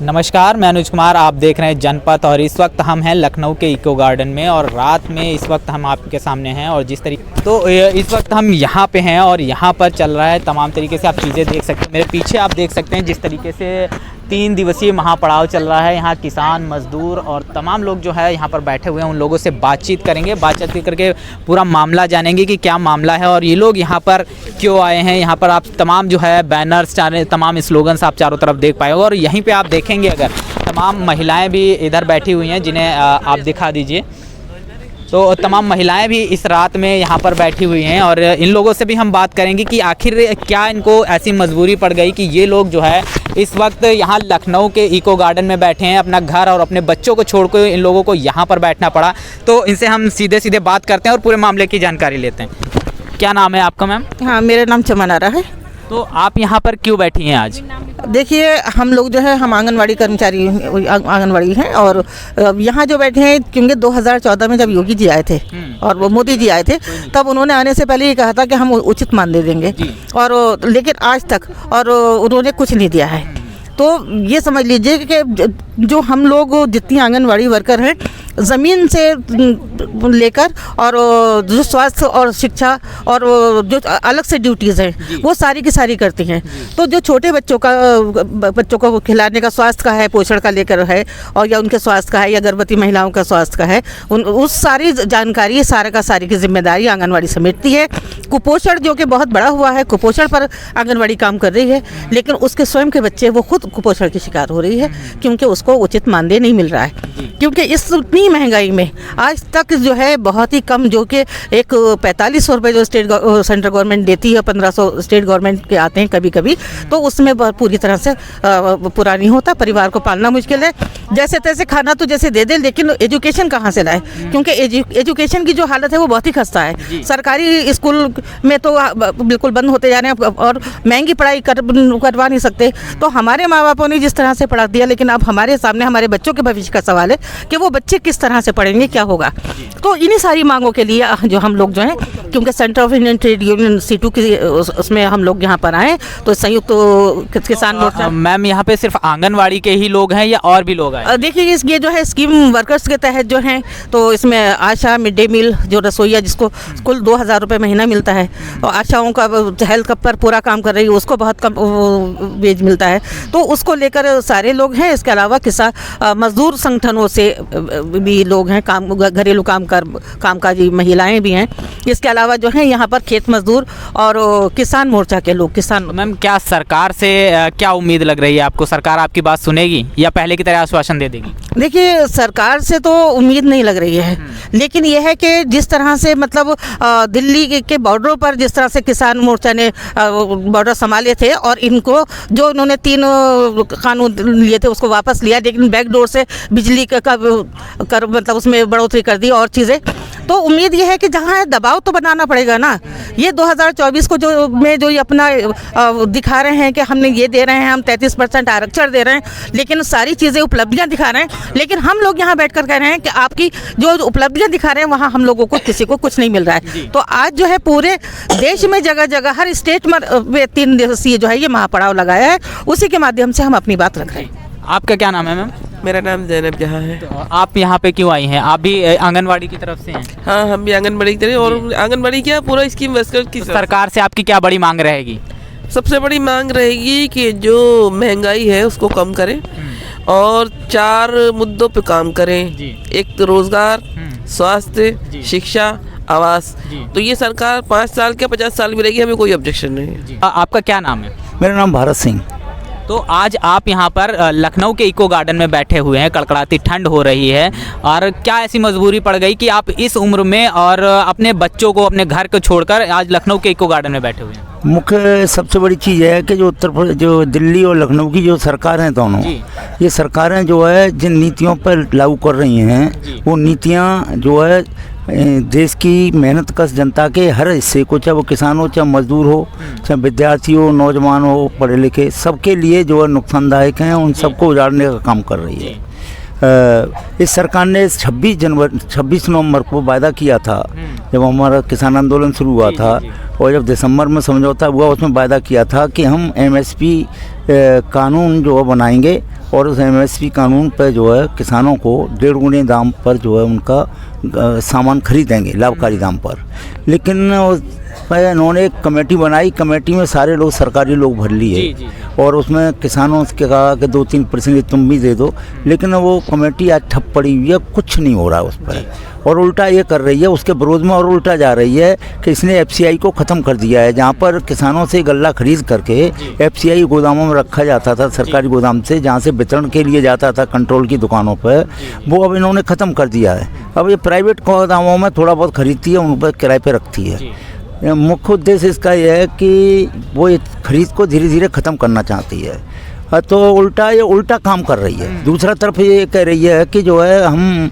नमस्कार, मैं अनुज कुमार। आप देख रहे हैं जनपथ और इस वक्त हम हैं लखनऊ के इको गार्डन में और रात में इस वक्त हम आपके सामने हैं। और जिस तरीके इस वक्त हम यहाँ पे हैं और यहाँ पर चल रहा है तमाम तरीके से आप चीज़ें देख सकते हैं। मेरे पीछे आप देख सकते हैं जिस तरीके से 3 दिवसीय महापड़ाव चल रहा है। यहाँ किसान, मजदूर और तमाम लोग जो है यहाँ पर बैठे हुए हैं। उन लोगों से बातचीत करेंगे, बातचीत करके पूरा मामला जानेंगे कि क्या मामला है और ये लोग यहाँ पर क्यों आए हैं। यहाँ पर आप तमाम जो है बैनर्स, तमाम स्लोगन्स आप चारों तरफ देख पाएंगे। और यहीं पे आप देखेंगे अगर तमाम महिलाएं भी इधर बैठी हुई हैं, जिन्हें आप दिखा दीजिए। तो तमाम महिलाएं भी इस रात में यहाँ पर बैठी हुई हैं और इन लोगों से भी हम बात करेंगे कि आखिर क्या इनको ऐसी मजबूरी पड़ गई कि ये लोग जो है इस वक्त यहाँ लखनऊ के इको गार्डन में बैठे हैं। अपना घर और अपने बच्चों को छोड़कर इन लोगों को यहाँ पर बैठना पड़ा। तो इनसे हम सीधे सीधे बात करते हैं और पूरे मामले की जानकारी लेते हैं। क्या नाम है आपका मैम? हाँ, मेरा नाम चमन आरा है। तो आप यहाँ पर क्यों बैठी हैं आज? देखिए, हम लोग जो है हम आंगनवाड़ी कर्मचारी आंगनवाड़ी हैं और यहाँ जो बैठे हैं क्योंकि 2014 में जब योगी जी आए थे और वो मोदी जी आए थे, तब उन्होंने आने से पहले ये कहा था कि हम उचित मानदेय देंगे और लेकिन आज तक और उन्होंने कुछ नहीं दिया है। तो ये समझ लीजिए कि जो हम लोग जितनी आंगनवाड़ी वर्कर हैं, ज़मीन से लेकर और जो स्वास्थ्य और शिक्षा और जो अलग से ड्यूटीज़ हैं वो सारी की सारी करती हैं। तो जो छोटे बच्चों को खिलाने का स्वास्थ्य का है, पोषण का लेकर है, और या उनके स्वास्थ्य का है या गर्भवती महिलाओं का स्वास्थ्य का है, उस सारी जानकारी सारा का सारी की जिम्मेदारी आंगनवाड़ी समेटती है। कुपोषण जो कि बहुत बड़ा हुआ है, कुपोषण पर आंगनवाड़ी काम कर रही है, लेकिन उसके स्वयं के बच्चे वो खुद कुपोषण की शिकार हो रही है क्योंकि उसको उचित मानदेय नहीं मिल रहा है। क्योंकि इतनी महंगाई में आज तक जो है बहुत ही कम, जो कि एक 4500 रुपये जो सेंट्रल गवर्नमेंट देती है, 1500 स्टेट गवर्नमेंट के आते हैं कभी कभी, तो उसमें पूरी तरह से पूरा नहीं होता। परिवार को पालना मुश्किल है। जैसे तैसे खाना तो जैसे दे दे, लेकिन एजुकेशन कहाँ से लाए? क्योंकि एजुकेशन की जो हालत है वो बहुत ही खस्ता है। सरकारी स्कूल में तो बिल्कुल बंद होते जा रहे हैं और महंगी पढ़ाई करवा नहीं सकते। तो हमारे माँ बापों ने जिस तरह से पढ़ा दिया, लेकिन अब हमारे सामने हमारे बच्चों के भविष्य का सवाल है कि वो बच्चे किस तरह से पढ़ेंगे, क्या होगा। तो इन्हीं सारी मांगों के लिए जो हम लोग जो हैं, क्योंकि centre of Indian trade union C2 की उसमें हम लोग यहाँ पर आए, तो संयुक्त किसान मोर्चा। मैम, यहाँ पे सिर्फ आंगनवाड़ी के ही लोग हैं या और भी लोग आए? देखिए, ये जो है स्कीम वर्कर्स के तहत जो हैं, तो इसमें आशा, मिड डे मील जो रसोईया जिसको कुल 2000 रुपये महीना मिलता है, और आशाओं का हेल्थ पर पूरा काम कर रही है, उसको बहुत कम वेज मिलता है, तो उसको लेकर सारे लोग हैं। इसके अलावा किसान मजदूर संगठनों से भी लोग हैं, घरेलू कामकाजी महिलाएं भी हैं। इसके अलावा जो है यहाँ पर खेत मजदूर और किसान मोर्चा के लोग। मैम, क्या सरकार से क्या उम्मीद लग रही है आपको? सरकार आपकी बात सुनेगी या पहले की तरह आश्वासन दे देगी? देखिए, सरकार से तो उम्मीद नहीं लग रही है, लेकिन यह है कि जिस तरह से मतलब दिल्ली के बॉर्डरों पर जिस तरह से किसान मोर्चा ने बॉर्डर संभाले थे और इनको जो उन्होंने 3 कानून लिए थे उसको वापस लिया, लेकिन बैकडोर से बिजली का मतलब उसमें बढ़ोतरी कर दी और चीज़ें, तो उम्मीद ये है कि जहाँ दबाव तो बनाना पड़ेगा ना। ये 2024 को जो ये अपना दिखा रहे हैं कि हमने ये दे रहे हैं, हम 33% आरक्षण दे रहे हैं, लेकिन सारी चीज़ें उपलब्धियां दिखा रहे हैं, लेकिन हम लोग यहाँ बैठकर कह रहे हैं कि आपकी जो उपलब्धियां दिखा रहे हैं वहाँ हम लोगों को किसी को कुछ नहीं मिल रहा है। तो आज जो है पूरे देश में जगह जगह हर स्टेट में 3 दिवसीय जो है ये महापड़ाव लगाया है, उसी के माध्यम से हम अपनी बात रख रहे हैं। आपका क्या नाम है मैम? मेरा नाम ज़ैनब जहाँ है। तो आप यहाँ पे क्यों आई हैं? आप भी आंगनवाड़ी की तरफ से हैं? हाँ, हम भी आंगनबाड़ी की तरफ, और आंगनबाड़ी क्या पूरा स्कीम वर्कर की सरकार से आपकी क्या बड़ी मांग रहेगी? सबसे बड़ी मांग रहेगी कि जो महंगाई है उसको कम करें और 4 मुद्दों पे काम करें। एक तो रोजगार, स्वास्थ्य, शिक्षा, आवास। तो ये सरकार 5 साल क्या 50 साल में रहेगी, हमें कोई ऑब्जेक्शन नहीं है। आपका क्या नाम है? मेरा नाम भारत सिंह। तो आज आप यहाँ पर लखनऊ के इको गार्डन में बैठे हुए हैं, कड़कड़ाती ठंड हो रही है, और क्या ऐसी मजबूरी पड़ गई कि आप इस उम्र में और अपने बच्चों को, अपने घर को छोड़कर आज लखनऊ के इको गार्डन में बैठे हुए हैं? मुख्य सबसे बड़ी चीज़ है कि जो उत्तर प्रदेश, जो दिल्ली और लखनऊ की जो सरकार हैं दोनों, ये सरकारें जो है जिन नीतियों पर लागू कर रही हैं, वो नीतियाँ जो है देश की मेहनत कश जनता के हर हिस्से को, चाहे वो किसान हो, चाहे मजदूर हो, चाहे विद्यार्थी हो, नौजवान हो, पढ़े लिखे, सबके लिए जो है नुकसानदायक हैं। उन सबको उजाड़ने का काम कर रही है। इस सरकार ने 26 नवंबर को वायदा किया था, जब हमारा किसान आंदोलन शुरू हुआ था, और जब दिसंबर में समझौता हुआ उसमें वायदा किया था कि हम MSP कानून जो है बनाएंगे और उस MSP कानून पर जो है किसानों को 1.5 गुने दाम पर जो है उनका सामान खरीदेंगे, लाभकारी दाम पर। लेकिन उन्होंने एक कमेटी बनाई, कमेटी में सारे लोग सरकारी लोग भर लिए और उसमें किसानों से कहा कि 2-3% तुम भी दे दो, लेकिन वो कमेटी आज ठप पड़ी हुई है, कुछ नहीं हो रहा उस पर। और उल्टा ये कर रही है उसके विरोध में, और उल्टा जा रही है कि इसने FCI को ख़त्म कर दिया है। जहाँ पर किसानों से गल्ला खरीद करके FCI गोदामों में रखा जाता था, सरकारी गोदाम से जहाँ से वितरण के लिए जाता था कंट्रोल की दुकानों पर, वो अब इन्होंने ख़त्म कर दिया है। अब ये प्राइवेट गोदामों में थोड़ा बहुत खरीदती है, उन पर किराए पर रखती है। मुख्य उद्देश्य इसका यह है कि वो खरीद को धीरे धीरे ख़त्म करना चाहती है, तो ये उल्टा काम कर रही है। दूसरा तरफ ये कह रही है कि जो है हम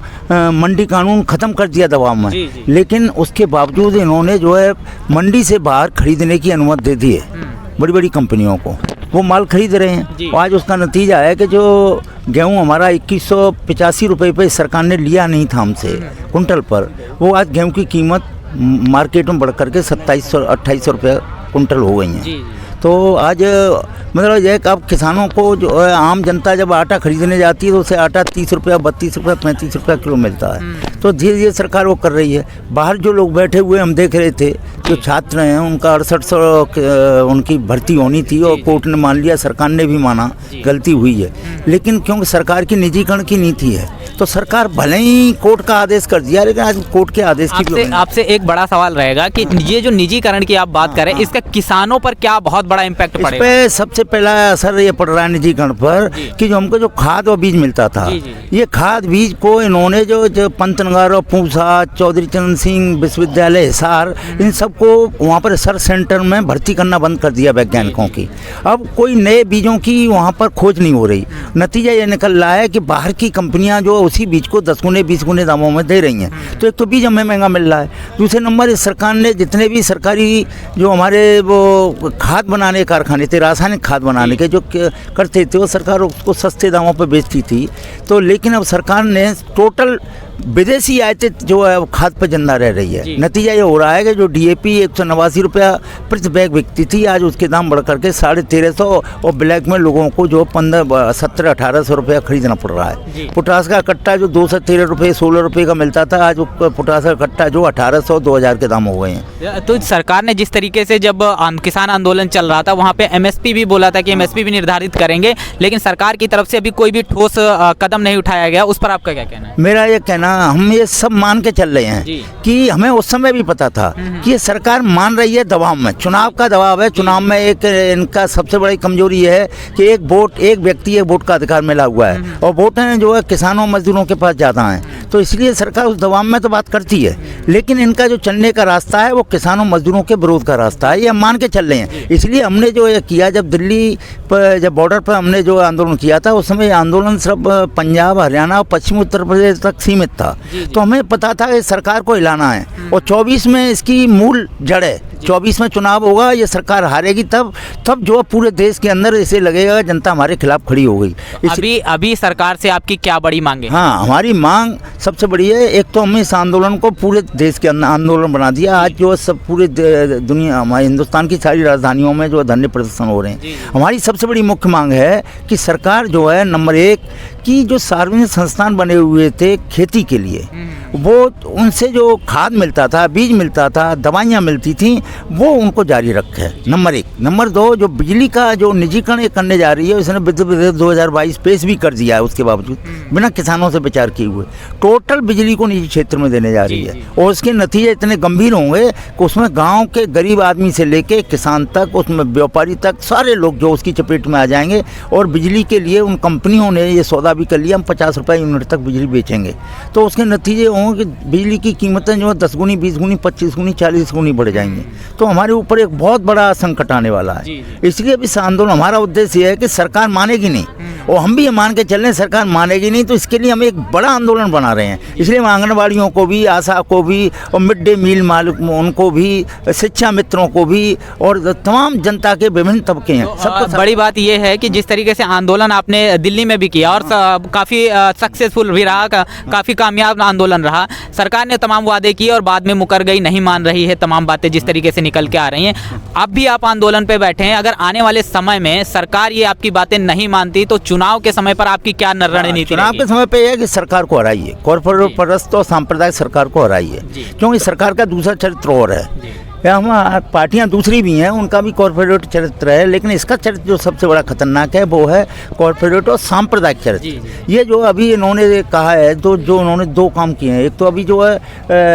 मंडी कानून ख़त्म कर दिया दवा में, लेकिन उसके बावजूद इन्होंने जो है मंडी से बाहर खरीदने की अनुमति दे दी है बड़ी बड़ी कंपनियों को, वो माल खरीद रहे हैं। आज उसका नतीजा है कि जो गेहूं हमारा 2185 रुपये पे सरकार ने लिया नहीं था हमसे कुंटल पर, वो आज गेहूं की कीमत मार्केट में बढ़ करके 2700-2800 रुपये कुंटल हो गई हैं। तो आज मतलब यह कि अब किसानों को जो है आम जनता जब आटा खरीदने जाती है तो उसे आटा 30 रुपया, 32 रुपया, 35 रुपया किलो मिलता है। तो धीरे धीरे सरकार वो कर रही है। बाहर जो लोग बैठे हुए हम देख रहे थे, जो छात्र हैं उनका 6800 उनकी भर्ती होनी थी और कोर्ट ने मान लिया, सरकार ने भी माना गलती हुई है। लेकिन क्योंकि सरकार की निजीकरण की नीति है तो सरकार भले ही कोर्ट का आदेश कर दिया, लेकिन आज कोर्ट के आदेश की आपसे एक बड़ा सवाल रहेगा कि ये जो निजीकरण की आप बात करें, इसका किसानों पर क्या बहुत बड़ा इम्पैक्ट पड़ेगा? इस पे सबसे पहला असर ये पड़ रहा है निजीकरण पर कि जो हमको जो खाद और बीज मिलता था, ये खाद बीज को इन्होंने जो पंतनगर और पूसा, चौधरी चरण सिंह विश्वविद्यालय हिसार, इन सबको वहाँ पर रिसर्च सेंटर में भर्ती करना बंद कर दिया वैज्ञानिकों की। अब कोई नए बीजों की वहाँ पर खोज नहीं हो रही। नतीजा ये निकल रहा है कि बाहर की कंपनियाँ जो उसी बीज को 10 गुने 20 गुने दामों में दे रही हैं। तो एक तो बीज हमें महंगा मिल रहा है, दूसरे नंबर इस सरकार ने जितने भी सरकारी जो हमारे वो खाद बनाने कारखाने थे, रासायनिक खाद बनाने के जो करते थे, वो सरकार उसको सस्ते दामों पर बेचती थी। तो लेकिन अब सरकार ने टोटल विदेशी आयात जो है वो खाद पर जिंदा रह रही है। नतीजा ये हो रहा है कि जो DAP 189 रुपया प्रति बैग बिकती थी, आज उसके दाम बढ़ करके 1350 और ब्लैक में लोगों को जो 1700-1800 रुपया खरीदना पड़ रहा है। पोटास का कट्टा जो 213 रुपये 16 रुपये का मिलता था, आज पोटास का कट्टा जो 1800-2000 के दाम हो गए हैं। तो सरकार ने जिस तरीके से जब किसान आंदोलन चल रहा था वहाँ पे MSP भी बोला था कि MSP भी निर्धारित करेंगे, लेकिन सरकार की तरफ से अभी कोई भी ठोस कदम नहीं उठाया गया, उस पर आपका क्या कहना है? मेरा ये कहना, हम ये सब मान के चल रहे हैं कि हमें उस समय भी पता था कि ये सरकार मान रही है दबाव में, चुनाव का दबाव है। चुनाव में एक इनका सबसे बड़ी कमजोरी है कि एक व्यक्ति एक वोट का अधिकार मिला हुआ है और वोटें जो है किसानों मजदूरों के पास ज़्यादा हैं। तो इसलिए सरकार उस दबाव में तो बात करती है, लेकिन इनका जो चलने का रास्ता है वो किसानों मजदूरों के विरोध का रास्ता है, ये हम मान के चल रहे हैं। इसलिए हमने जो ये किया, जब दिल्ली पर जब बॉर्डर पर हमने जो आंदोलन किया था, उस समय आंदोलन सिर्फ पंजाब, हरियाणा और पश्चिमी उत्तर प्रदेश तक सीमित था। तो हमें पता था कि सरकार को हिलाना है और 24 में इसकी मूल जड़ है। 24 में चुनाव होगा, ये सरकार हारेगी, तब जो पूरे देश के अंदर इसे लगेगा जनता हमारे खिलाफ खड़ी हो गई। अभी सरकार से आपकी क्या बड़ी मांगे? हाँ, हमारी मांग सबसे बड़ी है, एक तो हमने इस आंदोलन को पूरे देश के अंदर आंदोलन बना दिया। आज जो सब पूरे दुनिया, हमारे हिंदुस्तान की सारी राजधानियों में जो धरने प्रदर्शन हो रहे हैं, हमारी सबसे बड़ी मुख्य मांग है कि सरकार जो है नंबर 1 कि जो सार्वजनिक संस्थान बने हुए थे खेती के लिए, वो उनसे जो खाद मिलता था, बीज मिलता था, दवाइयाँ मिलती थी, वो उनको जारी रखे, नंबर 1। नंबर 2, जो बिजली का जो निजीकरण करने जा रही है, उसने विद्युत विधेयक 2022 पेश भी कर दिया है, उसके बावजूद बिना किसानों से विचार किए हुए टोटल बिजली को निजी क्षेत्र में देने जा रही है। और उसके नतीजे इतने गंभीर होंगे कि उसमें गाँव के गरीब आदमी से लेके किसान तक, उसमें व्यापारी तक, सारे लोग जो उसकी चपेट में आ जाएंगे। और बिजली के लिए उन कंपनियों ने ये सौदा भी कर लिया, हम 50 रुपये यूनिट तक बिजली बेचेंगे। तो उसके नतीजे होंगे कि बिजली की कीमतें जो है 10 गुनी, 20 गुनी, 25 गुनी, 40 गुनी बढ़ जाएंगे। तो हमारे ऊपर एक बहुत बड़ा संकट आने वाला है। इसलिए अभी इस आंदोलन, हमारा उद्देश्य है कि सरकार मानेगी नहीं, और हम भी ये मान के चल रहे हैं सरकार मानेगी नहीं, तो इसके लिए हम एक बड़ा आंदोलन बना रहे हैं। रहे हैं। इसलिए हम आंगनबाड़ियों को भी, आशा को भी, और मिड डे मील मालिक उनको भी, शिक्षा मित्रों को भी, और तमाम जनता के विभिन्न तबके हैं सबको। बड़ी बात यह है कि जिस तरीके से आंदोलन आपने दिल्ली में भी किया और काफ़ी सक्सेसफुल भी रहा, काफ़ी कामयाब आंदोलन रहा, सरकार ने तमाम वादे किए और बाद में मुकर गई, नहीं मान रही है, तमाम बातें जिस तरीके से निकल के आ रही हैं। अब भी आप आंदोलन पे बैठे हैं, अगर आने वाले समय में सरकार ये आपकी बातें नहीं मानती तो चुनाव के समय पर आपकी क्या रणनीति? चुनाव के समय पे है कि सरकार को हराइए, कॉर्पोरेट परस्त और सांप्रदायिक सरकार को हराइए, क्योंकि सरकार का दूसरा चरित्र और है। हम पार्टियां दूसरी भी हैं, उनका भी कॉर्पोरेट चरित्र है, लेकिन इसका चरित्र जो सबसे बड़ा खतरनाक है वो है कॉर्पोरेट और सांप्रदायिक चरित्र। ये जो अभी इन्होंने कहा है, तो जो उन्होंने 2 काम किए हैं, एक तो अभी जो है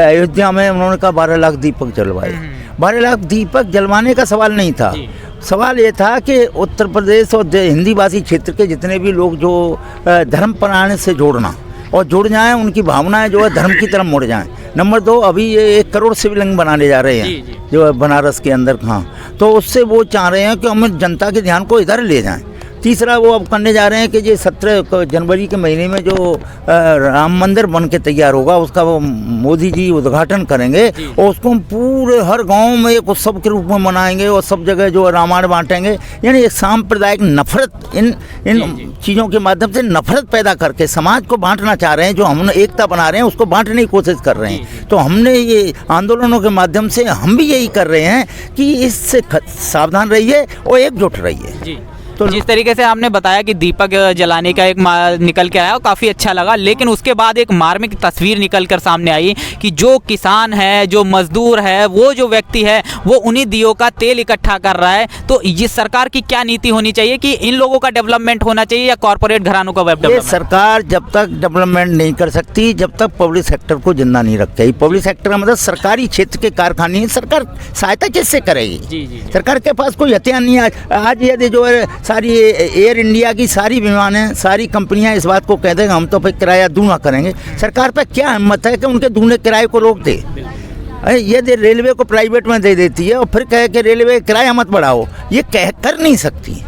अयोध्या में उन्होंने कहा 12 लाख दीपक जलवाए। 12 लाख दीपक जलवाने का सवाल नहीं था, सवाल ये था कि उत्तर प्रदेश और हिंदी भाषी क्षेत्र के जितने भी लोग जो धर्म परायण से जोड़ना और जुड़ जाएं, उनकी भावनाएं जो है धर्म की तरफ मुड़ जाएं। नंबर 2, अभी ये 1 करोड़ शिवलिंग बनाने जा रहे हैं जो है बनारस के अंदर। हाँ, तो उससे वो चाह रहे हैं कि हम जनता के ध्यान को इधर ले जाएं। तीसरा वो अब करने जा रहे हैं कि ये 17 जनवरी के महीने में जो राम मंदिर बन के तैयार होगा, उसका वो मोदी जी उद्घाटन करेंगे और उसको हम पूरे हर गांव में एक उत्सव के रूप में मनाएंगे और सब जगह जो रामायण बांटेंगे। यानी एक सांप्रदायिक नफरत, इन चीज़ों के माध्यम से नफरत पैदा करके समाज को बांटना चाह रहे हैं। जो हम एकता बना रहे हैं उसको बांटने की कोशिश कर रहे हैं। तो हमने ये आंदोलनों के माध्यम से हम भी यही कर रहे हैं कि इससे सावधान रहिए और एकजुट रहिए। तो जिस तरीके से आपने बताया कि दीपक जलाने का एक निकल के आया और काफ़ी अच्छा लगा, लेकिन उसके बाद एक मार्मिक तस्वीर निकल कर सामने आई कि जो किसान है, जो मजदूर है, वो जो व्यक्ति है, वो उन्हीं दियों का तेल इकट्ठा कर रहा है। तो ये सरकार की क्या नीति होनी चाहिए कि इन लोगों का डेवलपमेंट होना चाहिए या कॉर्पोरेट घरानों का डेवलपमेंट? सरकार जब तक डेवलपमेंट नहीं कर सकती, जब तक पब्लिक सेक्टर को जिंदा नहीं रखेगी। पब्लिक सेक्टर का मतलब सरकारी क्षेत्र के कारखाने, सरकार सहायता किससे करेगी? सरकार के पास कोई हथियार नहीं है। आज यदि जो है सारी एयर इंडिया की सारी विमानें, सारी कंपनियां इस बात को कह देंगे हम तो फिर किराया दूना करेंगे, सरकार पर क्या हिम्मत है कि उनके दूने किराए को रोक दे? ये रेलवे को प्राइवेट में दे देती है और फिर कहे कि रेलवे किराया मत बढ़ाओ, ये कह कर नहीं सकती।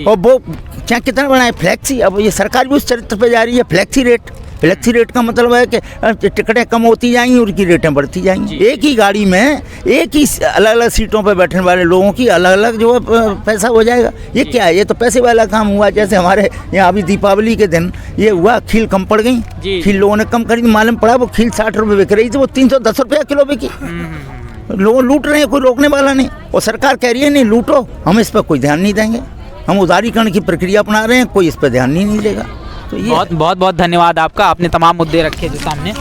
और वो चाहे कितना बढ़ाए, फ्लैक्सी, अब ये सरकार भी उस चरित्र पर जा रही है। फ्लैक्सी रेट, फ्लैक्सी रेट का मतलब है कि टिकटें कम होती जाएंगी, उनकी रेटें बढ़ती जाएंगी। एक ही गाड़ी में एक ही अलग अलग सीटों पर बैठने वाले लोगों की अलग अलग जो है पैसा हो जाएगा। ये क्या है? ये तो पैसे वाला काम हुआ। जैसे हमारे यहाँ अभी दीपावली के दिन ये हुआ, खील कम पड़ गई, खील लोगों ने कम खरीदी, मालूम पड़ा वो खील 60 रुपये बिक रही थी, वो 310 रुपये किलो बिकी। लोग लूट रहे हैं, कोई रोकने वाला नहीं। और सरकार कह रही है नहीं लूटो, हम इस पर कोई ध्यान नहीं देंगे, हम उदारीकरण की प्रक्रिया अपना रहे हैं, कोई इस पर ध्यान नहीं देगा। तो ये बहुत बहुत धन्यवाद आपका, आपने तमाम मुद्दे रखे जो सामने।